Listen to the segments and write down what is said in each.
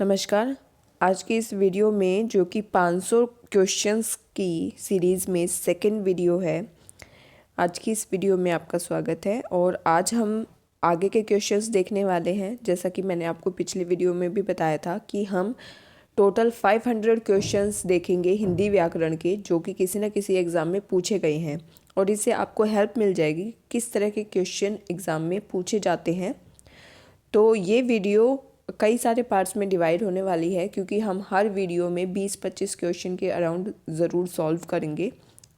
नमस्कार। आज की इस वीडियो में जो कि 500 क्वेश्चंस की सीरीज़ में सेकंड वीडियो है, आज की इस वीडियो में आपका स्वागत है। और आज हम आगे के क्वेश्चंस देखने वाले हैं। जैसा कि मैंने आपको पिछली वीडियो में भी बताया था कि हम टोटल 500 क्वेश्चंस देखेंगे हिंदी व्याकरण के, जो कि किसी न किसी एग्ज़ाम में पूछे गए हैं और इससे आपको हेल्प मिल जाएगी किस तरह के क्वेश्चन एग्ज़ाम में पूछे जाते हैं। तो ये वीडियो कई सारे पार्ट्स में डिवाइड होने वाली है, क्योंकि हम हर वीडियो में 20-25 क्वेश्चन के अराउंड ज़रूर सॉल्व करेंगे।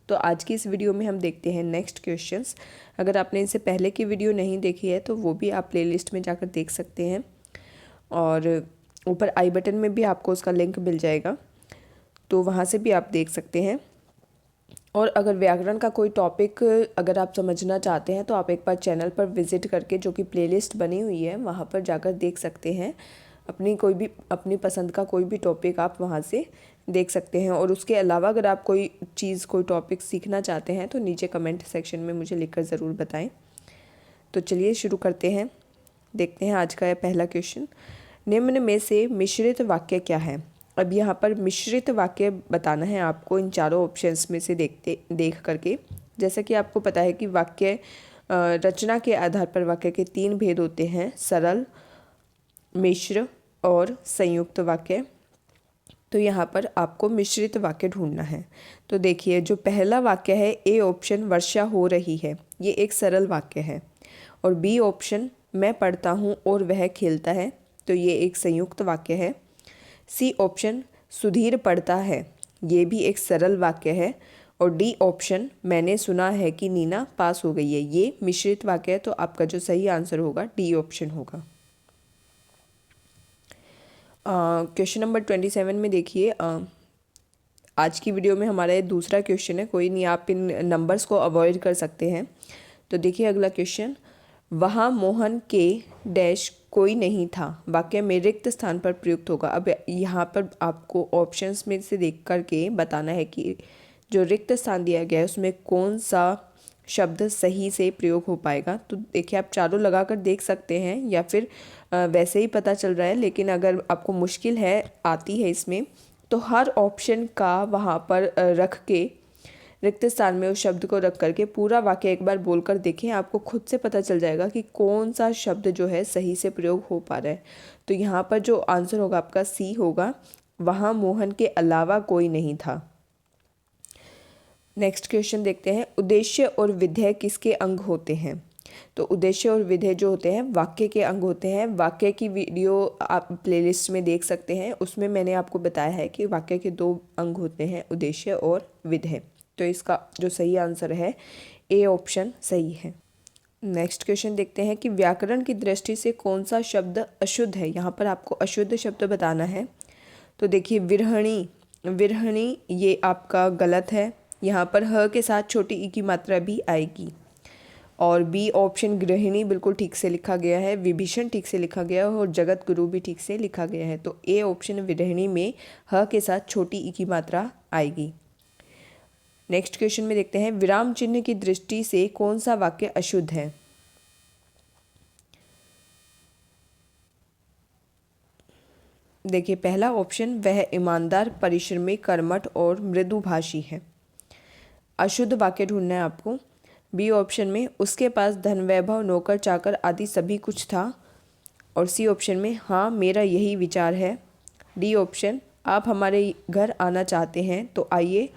तो आज की इस वीडियो में हम देखते हैं नेक्स्ट क्वेश्चंस। अगर आपने इससे पहले की वीडियो नहीं देखी है तो वो भी आप प्लेलिस्ट में जाकर देख सकते हैं, और ऊपर आई बटन में भी आपको उसका लिंक मिल जाएगा, तो वहाँ से भी आप देख सकते हैं। और अगर व्याकरण का कोई टॉपिक अगर आप समझना चाहते हैं तो आप एक बार चैनल पर विज़िट करके, जो कि प्लेलिस्ट बनी हुई है, वहाँ पर जाकर देख सकते हैं। अपनी पसंद का कोई भी टॉपिक आप वहाँ से देख सकते हैं। और उसके अलावा अगर आप कोई टॉपिक सीखना चाहते हैं तो नीचे कमेंट सेक्शन में मुझे लिखकर ज़रूर बताएं। तो चलिए शुरू करते हैं। देखते हैं आज का यह पहला क्वेश्चन। निम्न में से मिश्रित वाक्य क्या है? अब यहाँ पर मिश्रित वाक्य बताना है आपको इन चारों ऑप्शंस में से देख करके। जैसा कि आपको पता है कि वाक्य रचना के आधार पर वाक्य के 3 भेद होते हैं: सरल, मिश्र और संयुक्त वाक्य। तो यहाँ पर आपको मिश्रित वाक्य ढूंढना है। तो देखिए, जो पहला वाक्य है ए ऑप्शन, वर्षा हो रही है, ये एक सरल वाक्य है। और बी ऑप्शन, मैं पढ़ता हूँ और वह खेलता है, तो ये एक संयुक्त वाक्य है। सी ऑप्शन, सुधीर पढ़ता है, ये भी एक सरल वाक्य है। और डी ऑप्शन, मैंने सुना है कि नीना पास हो गई है, ये मिश्रित वाक्य है। तो आपका जो सही आंसर होगा डी ऑप्शन होगा। क्वेश्चन नंबर 27 में देखिए, आज की वीडियो में हमारा ये दूसरा क्वेश्चन है। कोई नहीं, आप इन नंबर्स को अवॉइड कर सकते हैं। तो देखिए अगला क्वेश्चन, वहाँ मोहन के डैश कोई नहीं था, वाक्य में रिक्त स्थान पर प्रयुक्त होगा। अब यहाँ पर आपको ऑप्शंस में से देख करके बताना है कि जो रिक्त स्थान दिया गया है उसमें कौन सा शब्द सही से प्रयोग हो पाएगा। तो देखिए, आप चारों लगा कर देख सकते हैं, या फिर वैसे ही पता चल रहा है। लेकिन अगर आपको मुश्किल आती है इसमें, तो हर ऑप्शन का वहाँ पर रख के, रिक्त स्थान में उस शब्द को रख करके पूरा वाक्य एक बार बोलकर देखें, आपको खुद से पता चल जाएगा कि कौन सा शब्द जो है सही से प्रयोग हो पा रहा है। तो यहाँ पर जो आंसर होगा आपका सी होगा, वहाँ मोहन के अलावा कोई नहीं था। नेक्स्ट क्वेश्चन देखते हैं, उद्देश्य और विधेय किसके अंग होते हैं? तो उद्देश्य और विधेय जो होते हैं वाक्य के अंग होते हैं। वाक्य की वीडियो आप प्लेलिस्ट में देख सकते हैं, उसमें मैंने आपको बताया है कि वाक्य के 2 अंग होते हैं, उद्देश्य और विधेय। तो इसका जो सही आंसर है ए ऑप्शन सही है। नेक्स्ट क्वेश्चन देखते हैं कि व्याकरण की दृष्टि से कौन सा शब्द अशुद्ध है? यहाँ पर आपको अशुद्ध शब्द बताना है। तो देखिए, विरहणी, विरहणी ये आपका गलत है। यहाँ पर ह के साथ छोटी ई की मात्रा भी आएगी। और बी ऑप्शन, गृहिणी, बिल्कुल ठीक से लिखा गया है। विभीषण ठीक से लिखा गया है, और जगत गुरु भी ठीक से लिखा गया है। तो ए ऑप्शन विरहिणी में ह के साथ छोटी ई की मात्रा आएगी। नेक्स्ट क्वेश्चन में देखते हैं, विराम चिन्ह की दृष्टि से कौन सा वाक्य अशुद्ध है? देखिए, पहला ऑप्शन, वह ईमानदार, परिश्रमी, कर्मठ और मृदुभाषी है। अशुद्ध वाक्य ढूंढना है आपको। बी ऑप्शन में, उसके पास धन, वैभव, नौकर चाकर आदि सभी कुछ था। और सी ऑप्शन में, हाँ मेरा यही विचार है। डी ऑप्शन, आप हमारे घर आना चाहते हैं तो आइए,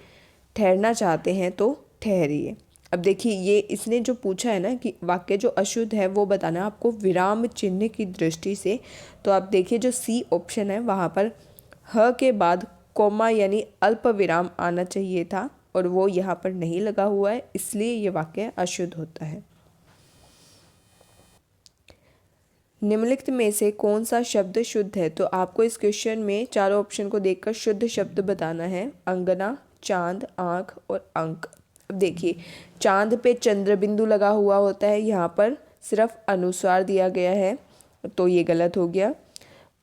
ठहरना चाहते हैं तो ठहरिए। अब देखिए, ये इसने जो पूछा है ना कि वाक्य जो अशुद्ध है वो बताना है आपको विराम चिन्ह की दृष्टि से। तो आप देखिए, जो सी ऑप्शन है वहाँ पर ह के बाद कोमा यानी अल्प विराम आना चाहिए था, और वो यहाँ पर नहीं लगा हुआ है, इसलिए ये वाक्य अशुद्ध होता है। निम्नलिखित में से कौन सा शब्द शुद्ध है? तो आपको इस क्वेश्चन में चारों ऑप्शन को देखकर शुद्ध शब्द बताना है: अंगना, चांद, आँख और अंक। अब देखिए, चांद पे चंद्र बिंदु लगा हुआ होता है, यहाँ पर सिर्फ अनुस्वार दिया गया है, तो ये गलत हो गया।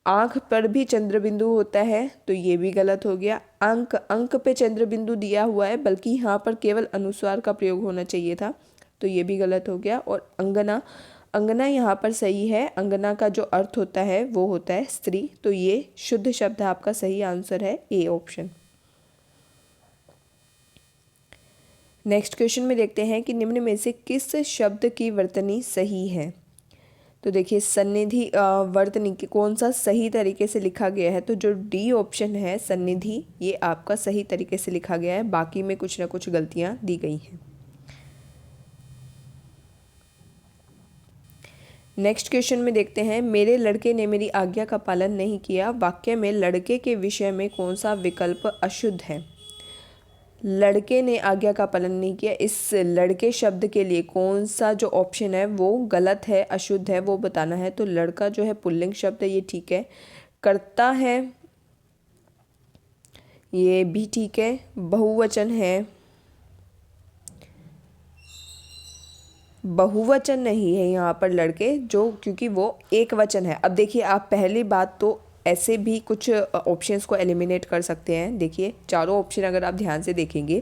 आँख पर भी चंद्र बिंदु होता है, तो ये भी गलत हो गया। अंक, अंक पे चंद्र बिंदु दिया हुआ है, बल्कि यहाँ पर केवल अनुस्वार का प्रयोग होना चाहिए था, तो ये भी गलत हो गया। और अंगना, अंगना यहाँ पर सही है। अंगना का जो अर्थ होता है वो होता है स्त्री, तो ये शुद्ध शब्द आपका सही आंसर है ए ऑप्शन। नेक्स्ट क्वेश्चन में देखते हैं कि निम्न में से किस शब्द की वर्तनी सही है। तो देखिए सन्निधि वर्तनी की कौन सा सही तरीके से लिखा गया है, तो जो डी ऑप्शन है सन्निधि, ये आपका सही तरीके से लिखा गया है, बाकी में कुछ ना कुछ गलतियां दी गई हैं। नेक्स्ट क्वेश्चन में देखते हैं, मेरे लड़के ने मेरी आज्ञा का पालन नहीं किया। वाक्य में लड़के के विषय में कौन सा विकल्प अशुद्ध है। लड़के ने आज्ञा का पालन नहीं किया, इस लड़के शब्द के लिए कौन सा जो ऑप्शन है वो गलत है, अशुद्ध है, वो बताना है। तो लड़का जो है पुल्लिंग शब्द है, ये ठीक है। करता है, ये भी ठीक है। बहुवचन है, बहुवचन नहीं है यहाँ पर लड़के, जो क्योंकि वो एक वचन है। अब देखिए आप पहली बात तो ऐसे भी कुछ ऑप्शंस को एलिमिनेट कर सकते हैं। देखिए चारों ऑप्शन अगर आप ध्यान से देखेंगे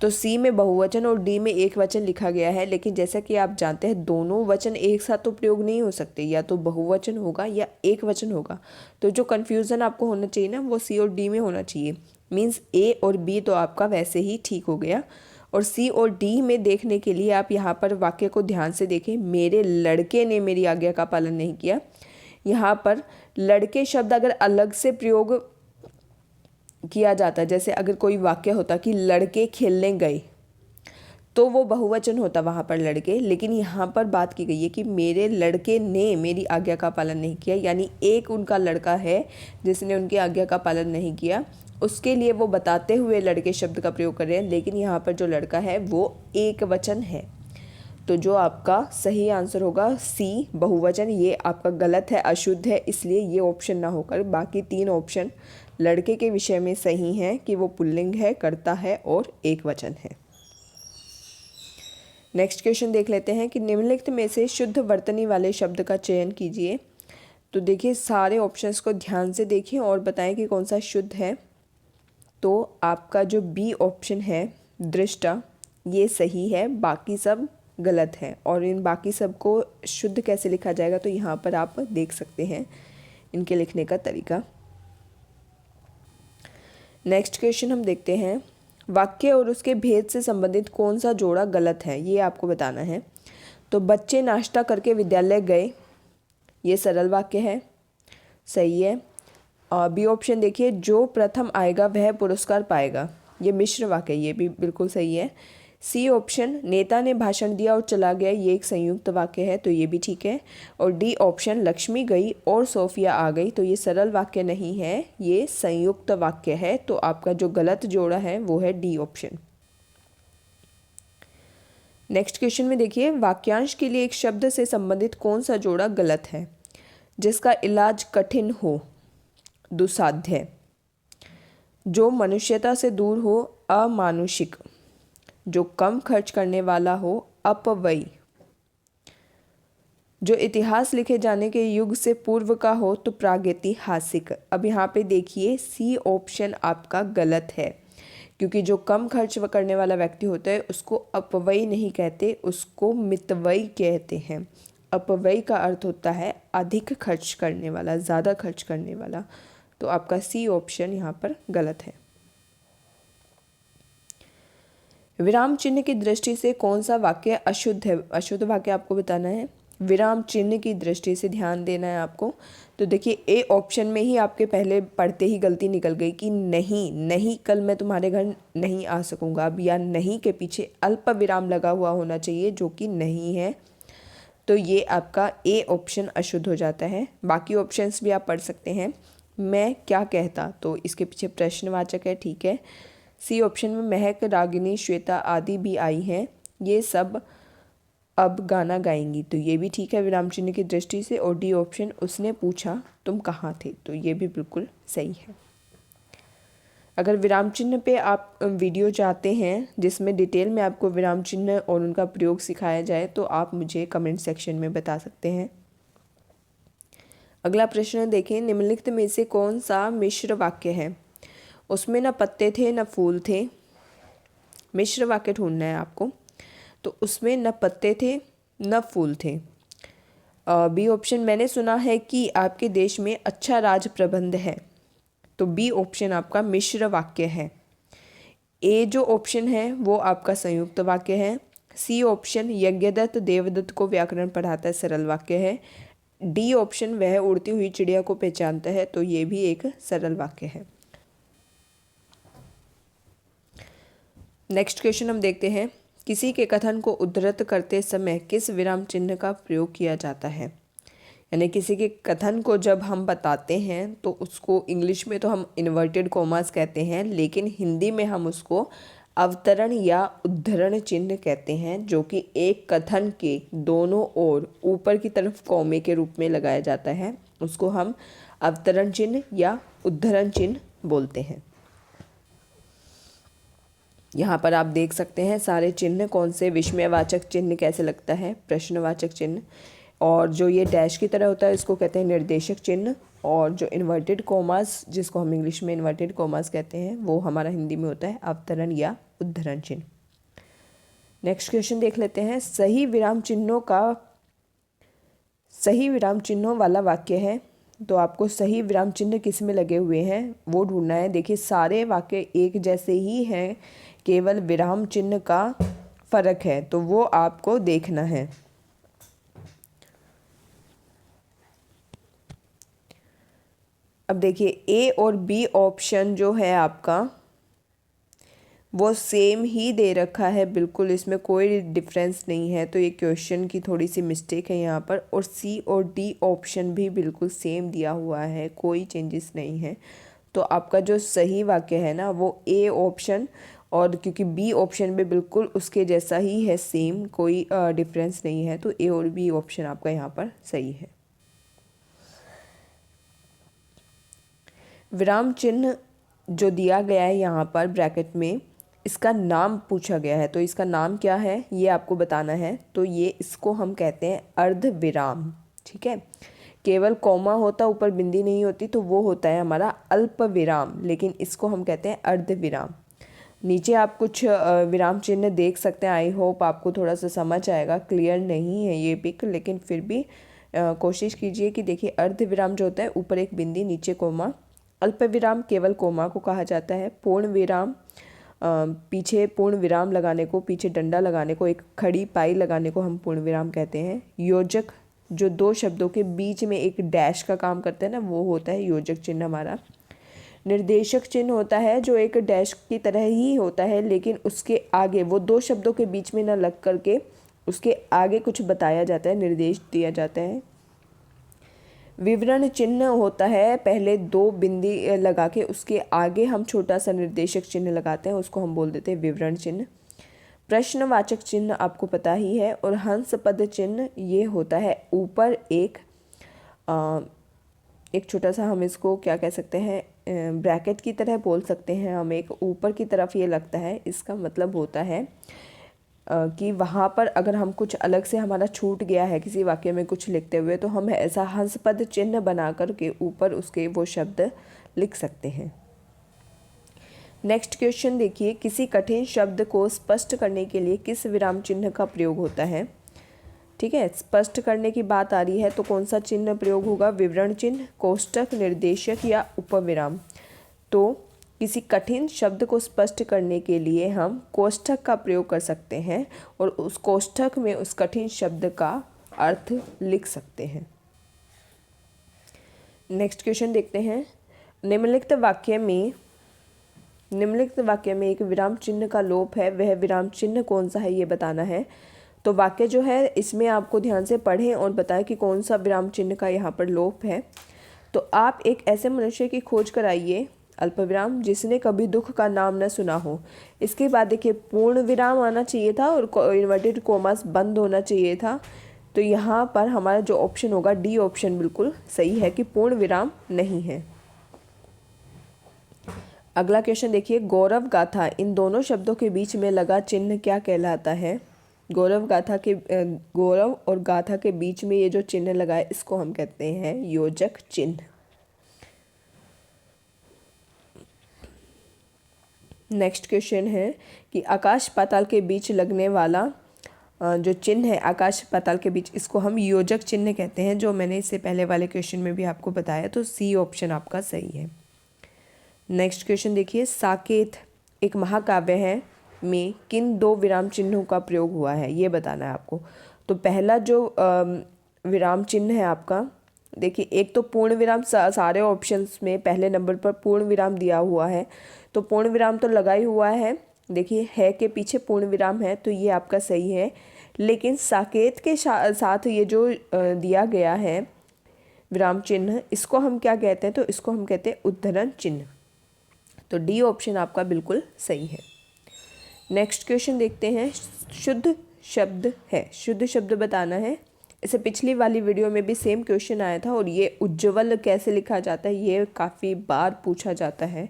तो सी में बहुवचन और डी में एक वचन लिखा गया है, लेकिन जैसा कि आप जानते हैं दोनों वचन एक साथ तो प्रयोग नहीं हो सकते, या तो बहुवचन होगा या एक वचन होगा। तो जो कन्फ्यूज़न आपको होना चाहिए ना वो सी और डी में होना चाहिए। मीन्स ए और बी तो आपका वैसे ही ठीक हो गया, और सी और डी में देखने के लिए आप यहाँ पर वाक्य को ध्यान से देखें। मेरे लड़के ने मेरी आज्ञा का पालन नहीं किया, यहाँ पर लड़के शब्द अगर अलग से प्रयोग किया जाता, जैसे अगर कोई वाक्य होता कि लड़के खेलने गए, तो वो बहुवचन होता वहाँ पर लड़के। लेकिन यहाँ पर बात की गई है कि मेरे लड़के ने मेरी आज्ञा का पालन नहीं किया, यानी एक उनका लड़का है जिसने उनकी आज्ञा का पालन नहीं किया, उसके लिए वो बताते हुए लड़के शब्द का प्रयोग कर रहे हैं। लेकिन यहाँ पर जो लड़का है वो एक वचन है, तो जो आपका सही आंसर होगा सी बहुवचन, ये आपका गलत है, अशुद्ध है, इसलिए ये ऑप्शन ना होकर बाकी तीन ऑप्शन लड़के के विषय में सही हैं कि वो पुल्लिंग है, करता है और एक वचन है। नेक्स्ट क्वेश्चन देख लेते हैं कि निम्नलिखित में से शुद्ध वर्तनी वाले शब्द का चयन कीजिए। तो देखिए सारे ऑप्शंस को ध्यान से देखिए और बताएं कि कौन सा शुद्ध है। तो आपका जो बी ऑप्शन है दृष्टा, ये सही है, बाकी सब गलत है। और इन बाकी सब को शुद्ध कैसे लिखा जाएगा, तो यहाँ पर आप देख सकते हैं इनके लिखने का तरीका। नेक्स्ट क्वेश्चन हम देखते हैं, वाक्य और उसके भेद से संबंधित कौन सा जोड़ा गलत है, ये आपको बताना है। तो बच्चे नाश्ता करके विद्यालय गए, ये सरल वाक्य है, सही है। और बी ऑप्शन देखिए, जो प्रथम आएगा वह पुरस्कार पाएगा, ये मिश्र वाक्य, ये भी बिल्कुल सही है। सी ऑप्शन, नेता ने भाषण दिया और चला गया, ये एक संयुक्त वाक्य है, तो ये भी ठीक है। और डी ऑप्शन, लक्ष्मी गई और सोफिया आ गई, तो ये सरल वाक्य नहीं है, ये संयुक्त वाक्य है। तो आपका जो गलत जोड़ा है वो है डी ऑप्शन। नेक्स्ट क्वेश्चन में देखिए, वाक्यांश के लिए एक शब्द से संबंधित कौन सा जोड़ा गलत है। जिसका इलाज कठिन हो, दुसाध्य। जो मनुष्यता से दूर हो, अमानुषिक। जो कम खर्च करने वाला हो, अपव्ययी। जो इतिहास लिखे जाने के युग से पूर्व का हो, तो प्रागैतिहासिक। अब यहाँ पे देखिए सी ऑप्शन आपका गलत है, क्योंकि जो कम खर्च करने वाला व्यक्ति होता है उसको अपव्ययी नहीं कहते, उसको मितव्ययी कहते हैं। अपव्ययी का अर्थ होता है अधिक खर्च करने वाला, ज़्यादा खर्च करने वाला। तो आपका सी ऑप्शन यहाँ पर गलत है। विराम चिन्ह की दृष्टि से कौन सा वाक्य अशुद्ध है, अशुद्ध वाक्य आपको बताना है। विराम चिन्ह की दृष्टि से ध्यान देना है आपको। तो देखिए ए ऑप्शन में ही आपके पहले पढ़ते ही गलती निकल गई कि नहीं, नहीं कल मैं तुम्हारे घर नहीं आ सकूँगा। अब या नहीं के पीछे अल्प विराम लगा हुआ होना चाहिए, जो कि नहीं है, तो ये आपका ए ऑप्शन अशुद्ध हो जाता है। बाकी ऑप्शंस भी आप पढ़ सकते हैं। मैं क्या कहता, तो इसके पीछे प्रश्नवाचक है, ठीक है। सी ऑप्शन में महक, रागिनी, श्वेता आदि भी आई हैं, ये सब अब गाना गाएंगी, तो ये भी ठीक है विराम चिन्ह की दृष्टि से। और डी ऑप्शन, उसने पूछा तुम कहाँ थे, तो ये भी बिल्कुल सही है। अगर विराम चिन्ह पे आप वीडियो चाहते हैं जिसमें डिटेल में आपको विराम चिन्ह और उनका प्रयोग सिखाया जाए, तो आप मुझे कमेंट सेक्शन में बता सकते हैं। अगला प्रश्न देखें, निम्नलिखित में से कौन सा मिश्र वाक्य है। उसमें न पत्ते थे न फूल थे। मिश्र वाक्य ढूंढना है आपको। तो उसमें न पत्ते थे न फूल थे। बी ऑप्शन, मैंने सुना है कि आपके देश में अच्छा राज प्रबंध है। तो बी ऑप्शन आपका मिश्र वाक्य है। ए जो ऑप्शन है वो आपका संयुक्त वाक्य है। सी ऑप्शन यज्ञदत्त देवदत्त को व्याकरण पढ़ाता है, सरल वाक्य है। डी ऑप्शन वह उड़ती हुई चिड़िया को पहचानता है, तो ये भी एक सरल वाक्य है। नेक्स्ट क्वेश्चन हम देखते हैं, किसी के कथन को उद्धृत करते समय किस विराम चिन्ह का प्रयोग किया जाता है। यानी किसी के कथन को जब हम बताते हैं तो उसको इंग्लिश में तो हम इन्वर्टेड कॉमास कहते हैं, लेकिन हिंदी में हम उसको अवतरण या उद्धरण चिन्ह कहते हैं, जो कि एक कथन के दोनों ओर ऊपर की तरफ कॉमे के रूप में लगाया जाता है। उसको हम अवतरण चिन्ह या उद्धरण चिन्ह बोलते हैं। यहाँ पर आप देख सकते हैं सारे चिन्ह कौन से, विस्मयवाचक चिन्ह कैसे लगता है, प्रश्नवाचक चिन्ह, और जो ये डैश की तरह होता है इसको कहते हैं निर्देशक चिन्ह, और जो इन्वर्टेड कॉमास जिसको हम इंग्लिश में इन्वर्टेड कॉमास कहते हैं वो हमारा हिंदी में होता है अवतरण या उद्धरण चिन्ह। नेक्स्ट क्वेश्चन देख लेते हैं, सही विराम चिन्हों वाला वाक्य है। तो आपको सही विराम चिन्ह किस में लगे हुए हैं वो ढूंढना है। देखिए सारे वाक्य एक जैसे ही हैं, केवल विराम चिन्ह का फर्क है, तो वो आपको देखना है। अब देखिए ए और बी ऑप्शन जो है आपका वो सेम ही दे रखा है, बिल्कुल इसमें कोई डिफरेंस नहीं है, तो ये क्वेश्चन की थोड़ी सी मिस्टेक है यहाँ पर। और सी और डी ऑप्शन भी बिल्कुल सेम दिया हुआ है, कोई चेंजेस नहीं है। तो आपका जो सही वाक्य है ना वो ए ऑप्शन, और क्योंकि बी ऑप्शन भी बिल्कुल उसके जैसा ही है, सेम, कोई डिफरेंस नहीं है, तो ए और बी ऑप्शन आपका यहाँ पर सही है। विराम चिन्ह जो दिया गया है यहाँ पर ब्रैकेट में, इसका नाम पूछा गया है, तो इसका नाम क्या है ये आपको बताना है। तो ये इसको हम कहते हैं अर्ध विराम, ठीक है। केवल कॉमा होता, ऊपर बिंदी नहीं होती, तो वो होता है हमारा अल्प विराम, लेकिन इसको हम कहते हैं अर्ध विराम। नीचे आप कुछ विराम चिन्ह देख सकते हैं, आई होप आपको थोड़ा सा समझ आएगा। क्लियर नहीं है ये पिक, लेकिन फिर भी कोशिश कीजिए कि देखिए अर्ध विराम जो होता है ऊपर एक बिंदी नीचे कोमा, अल्प विराम केवल कोमा को कहा जाता है, पूर्ण विराम पीछे पूर्ण विराम लगाने को, पीछे डंडा लगाने को, एक खड़ी पाई लगाने को हम पूर्ण विराम कहते हैं। योजक जो दो शब्दों के बीच में एक डैश का काम करता है ना, वो होता है योजक चिन्ह हमारा। निर्देशक चिन्ह होता है जो एक डैश की तरह ही होता है, लेकिन उसके आगे वो दो शब्दों के बीच में ना लग करके उसके आगे कुछ बताया जाता है, निर्देश दिया जाता है। विवरण चिन्ह होता है पहले दो बिंदी लगा के उसके आगे हम छोटा सा निर्देशक चिन्ह लगाते हैं, उसको हम बोल देते हैं विवरण चिन्ह। प्रश्नवाचक चिन्ह आपको पता ही है। और हंस पद चिन्ह ये होता है ऊपर एक छोटा सा, हम इसको क्या कह सकते हैं, ब्रैकेट की तरह बोल सकते हैं हम, एक ऊपर की तरफ ये लगता है। इसका मतलब होता है कि वहाँ पर अगर हम कुछ अलग से हमारा छूट गया है किसी वाक्य में कुछ लिखते हुए, तो हम ऐसा हंस पद चिन्ह बना कर के ऊपर उसके वो शब्द लिख सकते हैं। नेक्स्ट क्वेश्चन देखिए, किसी कठिन शब्द को स्पष्ट करने के लिए किस विराम चिन्ह का प्रयोग होता है। ठीक है, स्पष्ट करने की बात आ रही है तो कौन सा चिन्ह प्रयोग होगा, विवरण चिन्ह, कोष्टक, निर्देशक या उपविराम। तो किसी कठिन शब्द को स्पष्ट करने के लिए हम कोष्ठक का प्रयोग कर सकते हैं और उस कोष्ठक में उस कठिन शब्द का अर्थ लिख सकते हैं। नेक्स्ट क्वेश्चन देखते हैं, निम्नलिखित वाक्य में एक विराम चिन्ह का लोप है, वह विराम चिन्ह कौन सा है ये बताना है। तो वाक्य जो है इसमें आपको ध्यान से पढ़ें और बताएं कि कौन सा विराम चिन्ह का यहाँ पर लोप है। तो आप एक ऐसे मनुष्य की खोज कराइए, अल्पविराम, जिसने कभी दुख का नाम न सुना हो। इसके बाद देखिए पूर्ण विराम आना चाहिए था और इन्वर्टेड कोमास बंद होना चाहिए था। तो यहाँ पर हमारा जो ऑप्शन होगा डी ऑप्शन बिल्कुल सही है कि पूर्ण विराम नहीं है। अगला क्वेश्चन देखिए, गौरव गाथा, इन दोनों शब्दों के बीच में लगा चिन्ह क्या कहलाता है। गौरव और गाथा के बीच में ये जो चिन्ह लगा है इसको हम कहते हैं योजक चिन्ह। नेक्स्ट क्वेश्चन है कि आकाश पाताल के बीच लगने वाला जो चिन्ह है आकाश पाताल के बीच, इसको हम योजक चिन्ह कहते हैं, जो मैंने इससे पहले वाले क्वेश्चन में भी आपको बताया। तो सी ऑप्शन आपका सही है। नेक्स्ट क्वेश्चन देखिए, साकेत एक महाकाव्य है में किन दो विराम चिन्हों का प्रयोग हुआ है, ये बताना है आपको। तो पहला जो विराम चिन्ह है आपका, देखिए एक तो पूर्ण विराम, सारे ऑप्शंस में पहले नंबर पर पूर्ण विराम दिया हुआ है, तो पूर्ण विराम तो लगा ही हुआ है। देखिए है के पीछे पूर्ण विराम है, तो ये आपका सही है। लेकिन साकेत के साथ ये जो दिया गया है विराम चिन्ह, इसको हम क्या कहते हैं, तो इसको हम कहते हैं उद्धरण चिन्ह। तो डी ऑप्शन आपका बिल्कुल सही है। नेक्स्ट क्वेश्चन देखते हैं, शुद्ध शब्द है, शुद्ध शब्द बताना है। इसे पिछली वाली वीडियो में भी सेम क्वेश्चन आया था, और ये उज्ज्वल कैसे लिखा जाता है ये काफ़ी बार पूछा जाता है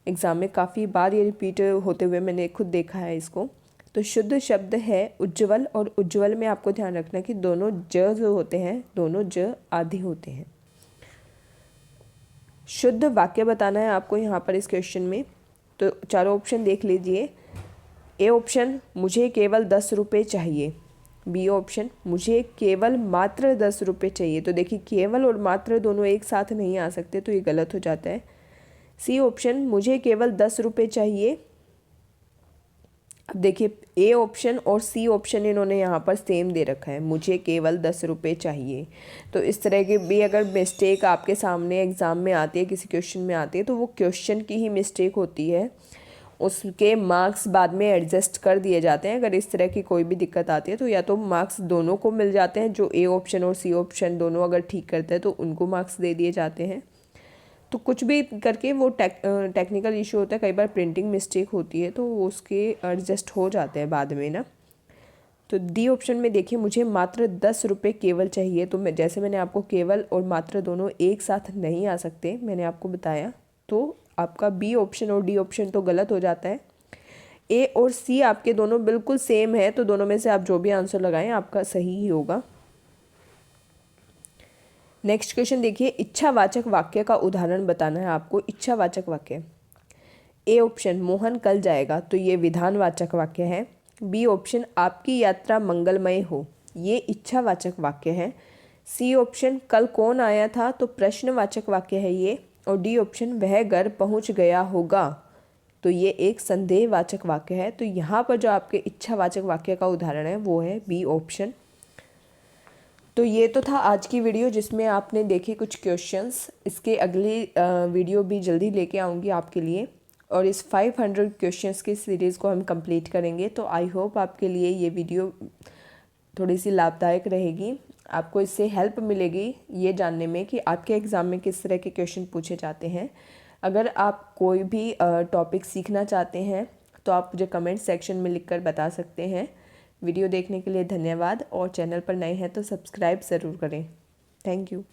एग्ज़ाम में, काफ़ी बार ये रिपीट होते हुए मैंने खुद देखा है इसको। तो शुद्ध शब्द है उज्ज्वल, और उज्ज्वल में आपको ध्यान रखना कि दोनों ज जो होते हैं, दोनों ज आदि होते हैं। शुद्ध वाक्य बताना है आपको यहाँ पर इस क्वेश्चन में। तो चारों ऑप्शन देख लीजिए। ए ऑप्शन, मुझे केवल 10 रुपये चाहिए। बी ऑप्शन, मुझे केवल मात्र 10 रुपये चाहिए। तो देखिए केवल और मात्र दोनों एक साथ नहीं आ सकते, तो ये गलत हो जाता है। सी ऑप्शन, मुझे केवल 10 रुपये चाहिए। अब देखिए ए ऑप्शन और सी ऑप्शन इन्होंने यहाँ पर सेम दे रखा है, मुझे केवल 10 रुपये चाहिए। तो इस तरह की भी अगर मिस्टेक आपके सामने एग्ज़ाम में आती है, किसी क्वेश्चन में आती है, तो वो क्वेश्चन की ही मिस्टेक होती है, उसके मार्क्स बाद में एडजस्ट कर दिए जाते हैं। अगर इस तरह की कोई भी दिक्कत आती है तो या तो मार्क्स दोनों को मिल जाते हैं, जो ए ऑप्शन और सी ऑप्शन दोनों अगर ठीक करते हैं तो उनको मार्क्स दे दिए जाते हैं। तो कुछ भी करके वो टेक्निकल इशू होता है, कई बार प्रिंटिंग मिस्टेक होती है, तो वो उसके एडजस्ट हो जाते हैं बाद में ना। तो डी ऑप्शन में देखिए, मुझे मात्र 10 रुपये केवल चाहिए। तो जैसे मैंने आपको केवल और मात्र दोनों एक साथ नहीं आ सकते, मैंने आपको बताया, तो आपका बी ऑप्शन और डी ऑप्शन तो गलत हो जाता है। ए और सी आपके दोनों बिल्कुल सेम है, तो दोनों में से आप जो भी आंसर लगाएं आपका सही ही होगा। नेक्स्ट क्वेश्चन देखिए, इच्छावाचक वाक्य का उदाहरण बताना है आपको। इच्छावाचक वाक्य, ए ऑप्शन, मोहन कल जाएगा, तो ये विधानवाचक वाक्य है। बी ऑप्शन, आपकी यात्रा मंगलमय हो, ये इच्छावाचक वाक्य है। सी ऑप्शन, कल कौन आया था, तो प्रश्नवाचक वाक्य है ये। और डी ऑप्शन, वह घर पहुंच गया होगा, तो ये एक संदेहवाचक वाक्य है। तो यहाँ पर जो आपके इच्छावाचक वाक्य का उदाहरण है वो है बी ऑप्शन। तो ये तो था आज की वीडियो, जिसमें आपने देखे कुछ क्वेश्चंस। इसके अगली वीडियो भी जल्दी लेके आऊँगी आपके लिए, और इस 500 क्वेश्चंस की सीरीज़ को हम कंप्लीट करेंगे। तो आई होप आपके लिए ये वीडियो थोड़ी सी लाभदायक रहेगी, आपको इससे हेल्प मिलेगी ये जानने में कि आपके एग्ज़ाम में किस तरह के क्वेश्चन पूछे जाते हैं। अगर आप कोई भी टॉपिक सीखना चाहते हैं तो आप मुझे कमेंट सेक्शन में लिखकर बता सकते हैं। वीडियो देखने के लिए धन्यवाद, और चैनल पर नए हैं तो सब्सक्राइब ज़रूर करें। Thank you.